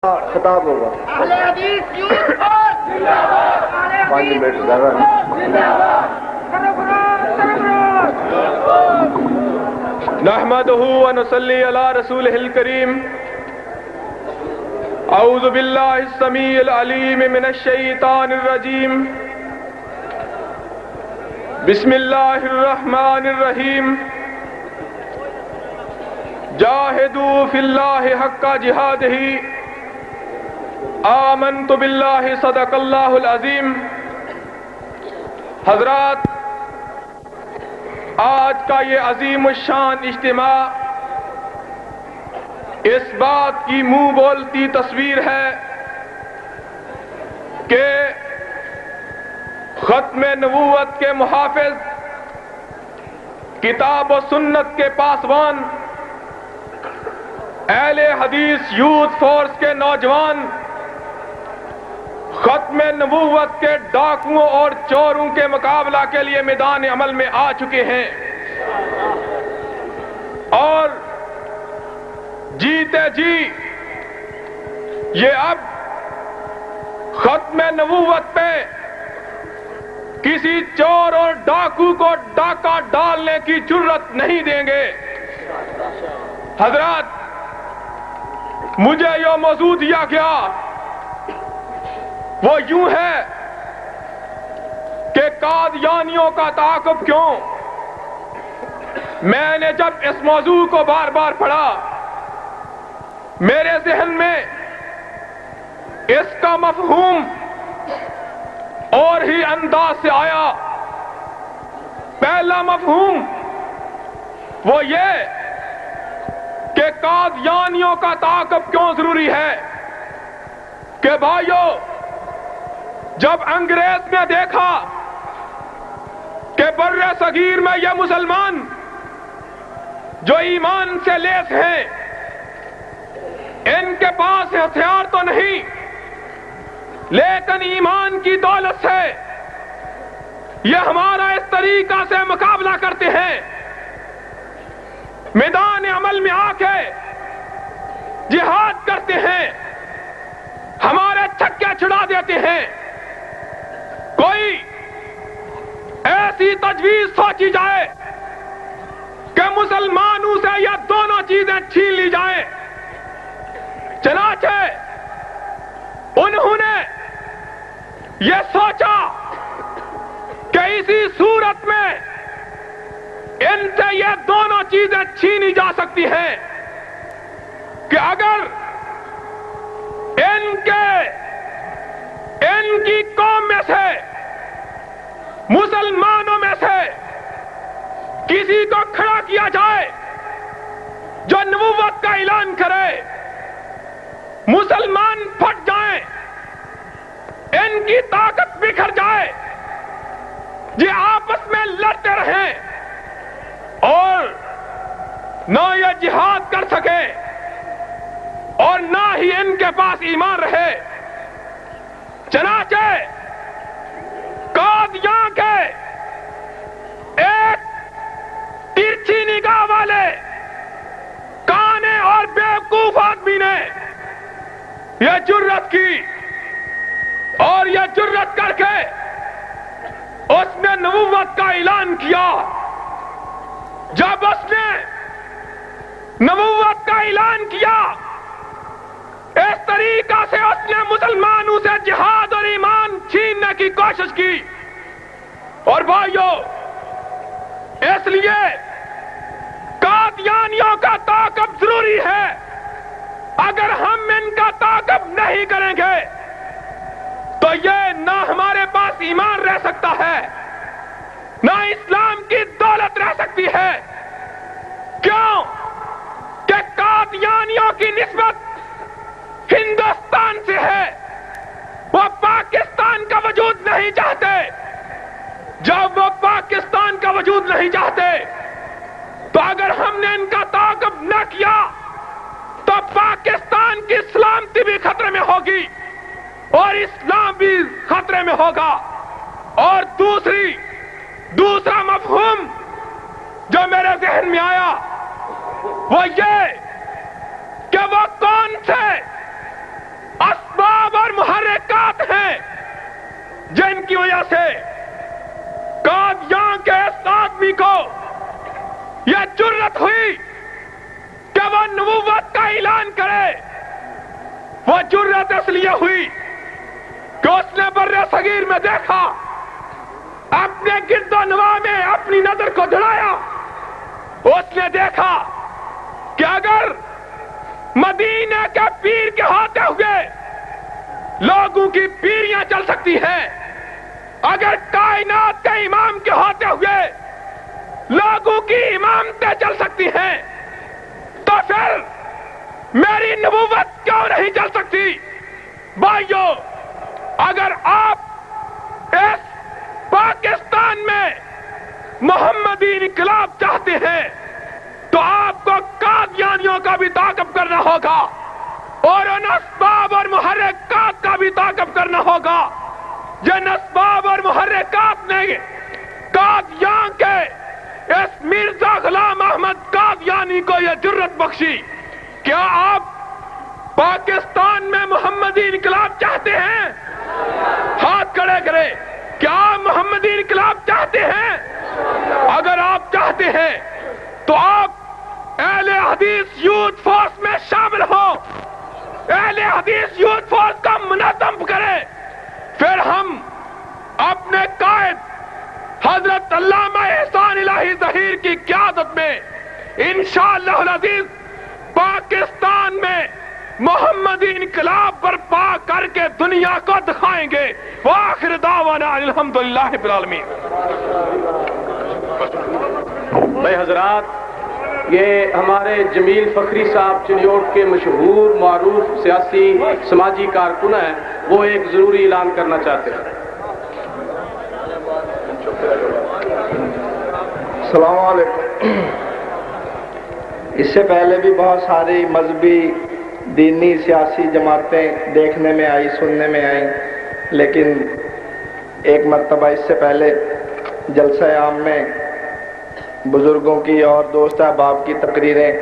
خطاب ہوگا. اہل حدیث یوتھ اور زندہ باد. 5 منٹ زیادہ زندہ باد. نحمده ونصلي على رسوله الكريم. اعوذ بالله السميع العليم من الشيطان الرجيم. بسم الله الرحمن الرحيم. جاهدوا في الله حق جهاده. آمنت باللہ صدق اللہ العظیم. حضرات، آج کا یہ عظیم الشان اجتماع اس بات کی منہ بولتی تصویر ہے کہ ختم نبوت کے محافظ، کتاب و سنت کے پاسبان، اہل حدیث یوتھ فورس کے نوجوان ختم نبوت کے ڈاکوؤں اور چوروں کے مقابلہ کے لیے میدان عمل میں آ چکے ہیں، اور جیتے جی یہ اب ختم نبوت پہ کسی چور اور ڈاکو کو ڈاکہ ڈالنے کی جرت نہیں دیں گے. حضرات، مجھے یہ موضوع دیا گیا وہ یوں ہے کہ قادیانیوں کا تعاقب کیوں. میں نے جب اس موضوع کو بار بار پڑھا، میرے ذہن میں اس کا مفہوم اور ہی انداز سے آیا. پہلا مفہوم وہ یہ کہ قادیانیوں کا تعاقب کیوں ضروری ہے کہ بھائیو، جب انگریز نے دیکھا کہ بر صغیر میں یہ مسلمان جو ایمان سے لیس ہیں، ان کے پاس ہتھیار تو نہیں لیکن ایمان کی دولت سے یہ ہمارا اس طریقہ سے مقابلہ کرتے ہیں، میدان عمل میں آ کے جہاد کرتے ہیں، ہمارے چھکے چھڑا دیتے ہیں. کوئی ایسی تجویز سوچی جائے کہ مسلمانوں سے یہ دونوں چیزیں چھین لی جائیں. چنانچہ انہوں نے یہ سوچا کہ اسی صورت میں ان سے یہ دونوں چیزیں چھینی جا سکتی ہیں کہ اگر ان کی قوم میں سے، مسلمانوں میں سے کسی کو کھڑا کیا جائے جو نبوت کا اعلان کرے، مسلمان پھٹ جائیں، ان کی طاقت بکھر جائے، یہ آپس میں لڑتے رہیں اور نہ یہ جہاد کر سکے اور نہ ہی ان کے پاس ایمان رہے. چنانچہ قادیاں کے ایک ترچھی نگاہ والے کانے اور بیوقوف آدمی نے یہ جرت کی اور یہ جرت کر کے اس نے نبوت کا اعلان کیا. جب اس نے نبوت کا اعلان کیا، اس طریقہ سے اس نے مسلمانوں سے جہاد اور ایمان چھیننے کی کوشش کی. اور بھائیو، اس لیے قادیانیوں کا تعاقب ضروری ہے. اگر ہم ان کا تعاقب نہیں کریں گے تو یہ نہ ہمارے پاس ایمان رہ سکتا ہے، نہ اسلام کی دولت رہ سکتی ہے. کیوں کہ قادیانیوں کی نسبت ہندوستان سے ہے، وہ پاکستان کا وجود نہیں چاہتے. جب وہ پاکستان کا وجود نہیں چاہتے تو اگر ہم نے ان کا تعاقب نہ کیا تو پاکستان کی سلامتی بھی خطرے میں ہوگی اور اسلام بھی خطرے میں ہوگا. اور دوسرا مفہوم جو میرے ذہن میں آیا وہ یہ کہ وہ کون سے جن کی وجہ سے قادیان کے اس آدمی کو یہ جرت ہوئی کہ وہ نبوت کا اعلان کرے. وہ جرت اس لیے ہوئی کہ اس نے بر صغیر میں دیکھا، اپنے گرد و نواح میں اپنی نظر کو دڑایا. اس نے دیکھا کہ اگر مدینہ کے پیر کے ہوتے ہوئے لوگوں کی پیریاں چل سکتی ہیں، اگر کائنات کے امام کے ہوتے ہوئے لوگوں کی امامتیں چل سکتی ہیں، تو پھر میری نبوت کیوں نہیں چل سکتی؟ بھائیو، اگر آپ اس پاکستان میں محمدی انقلاب چاہتے ہیں تو آپ کو قادیانیوں کا بھی تعاقب کرنا ہوگا اور ان اسباب اور محرکات کا بھی تعاقب کرنا ہوگا جن اسباب اور محرکات نے قادیان کے اس مرزا غلام احمد قادیانی کو یہ جرت بخشی. کیا آپ پاکستان میں محمدی انقلاب چاہتے ہیں؟ ہاتھ کھڑے کریں. کیا آپ محمدی انقلاب چاہتے ہیں؟ اگر آپ چاہتے ہیں تو آپ اہل حدیث یوتھ فورس میں شامل ہو، اہل حدیث یوتھ فورس کا منظم کریں. پھر ہم اپنے قائد حضرت علامہ احسان الہی ظہیر کی قیادت میں انشاءاللہ العزیز پاکستان میں محمدی انقلاب برپا کر کے دنیا کو دکھائیں گے. وآخر دعوانا الحمدللہ رب العالمین. بھائی حضرات، یہ ہمارے جمیل فخری صاحب چنیوٹ کے مشہور معروف سیاسی سماجی کارکن ہیں، وہ ایک ضروری اعلان کرنا چاہتے ہیں. السلام علیکم. اس سے پہلے بھی بہت ساری مذہبی دینی سیاسی جماعتیں دیکھنے میں آئی، سننے میں آئیں، لیکن ایک مرتبہ اس سے پہلے جلسہ عام میں بزرگوں کی اور دوست احباب کی تقریریں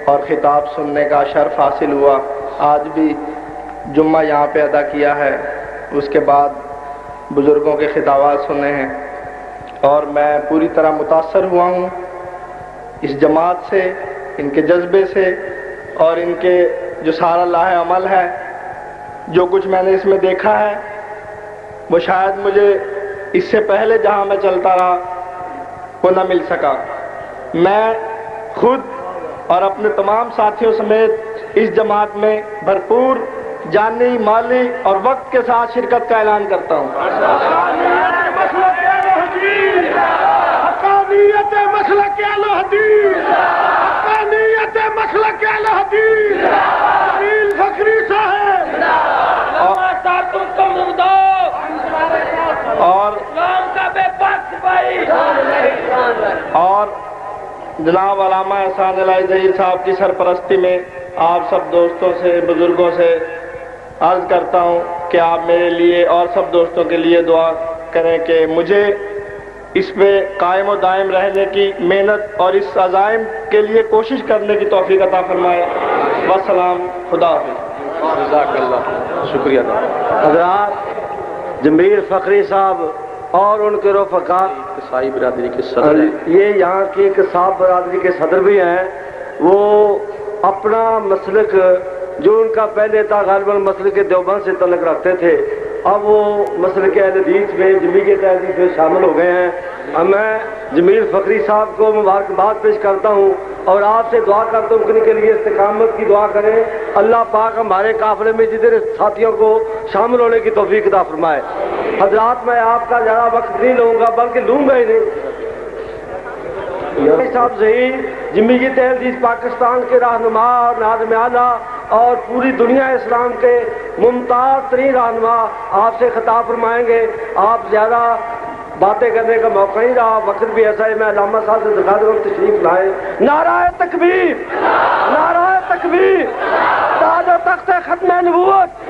اور خطاب سننے کا شرف حاصل ہوا. آج بھی جمعہ یہاں پہ ادا کیا ہے، اس کے بعد بزرگوں کے خطابات سنے ہیں اور میں پوری طرح متاثر ہوا ہوں اس جماعت سے، ان کے جذبے سے اور ان کے جو سارا لاہ عمل ہے. جو کچھ میں نے اس میں دیکھا ہے وہ شاید مجھے اس سے پہلے جہاں میں چلتا رہا وہ نہ مل سکا. میں خود اور اپنے تمام ساتھیوں سمیت اس جماعت میں بھرپور جانی، مالی اور وقت کے ساتھ شرکت کا اعلان کرتا ہوں. حقانیت مسلک اہل حدیث، حقانیت مسلک اہل حدیث، جمیل فخری صاحب اور جناب علامہ احسان الہی ظہیر صاحب کی سرپرستی میں آپ سب دوستوں سے، بزرگوں سے عرض کرتا ہوں کہ آپ میرے لیے اور سب دوستوں کے لیے دعا کریں کہ مجھے اس پہ قائم و دائم رہنے کی محنت اور اس عزائم کے لیے کوشش کرنے کی توفیق عطا فرمائے. والسلام. خدا حافظ. جزاک اللہ. شکریہ. حضرات، جمیل فخری صاحب اور ان کے رفقا عیسائی برادری کے صدر ہیں، یہ یہاں کی ایک صاحب برادری کے صدر بھی ہیں. وہ اپنا مسلک جو ان کا پہلے تھا غالباً مسلک دیوبند سے تعلق رکھتے تھے، اب وہ مسلک اہل حدیث میں جمیعت اہل حدیث میں شامل ہو گئے ہیں. اب میں جمیل فخری صاحب کو مبارکباد پیش کرتا ہوں اور آپ سے دعا کرتا ہوں کہ ان کے لیے استقامت کی دعا کریں. اللہ پاک ہمارے قافلے میں جتنے ساتھیوں کو شامل ہونے کی توفیق عطا فرمائے. حضرات، میں آپ کا زیادہ وقت نہیں لوں گا، بلکہ لوں گا ہی نہیں. صاحب ظہیر جمیعت اہل حدیث پاکستان کے رہنما اور ناظم اعلیٰ اور پوری دنیا اسلام کے ممتاز ترین رہنما آپ سے خطاب فرمائیں گے. آپ زیادہ باتیں کرنے کا موقع نہیں رہا، وقت بھی ایسا ہے. میں علامہ صاحب سے دکھا دوں تشریف لائے. نعرہ تکبیر، نعرہ تکبیر، تاج و تخت ختم نبوت.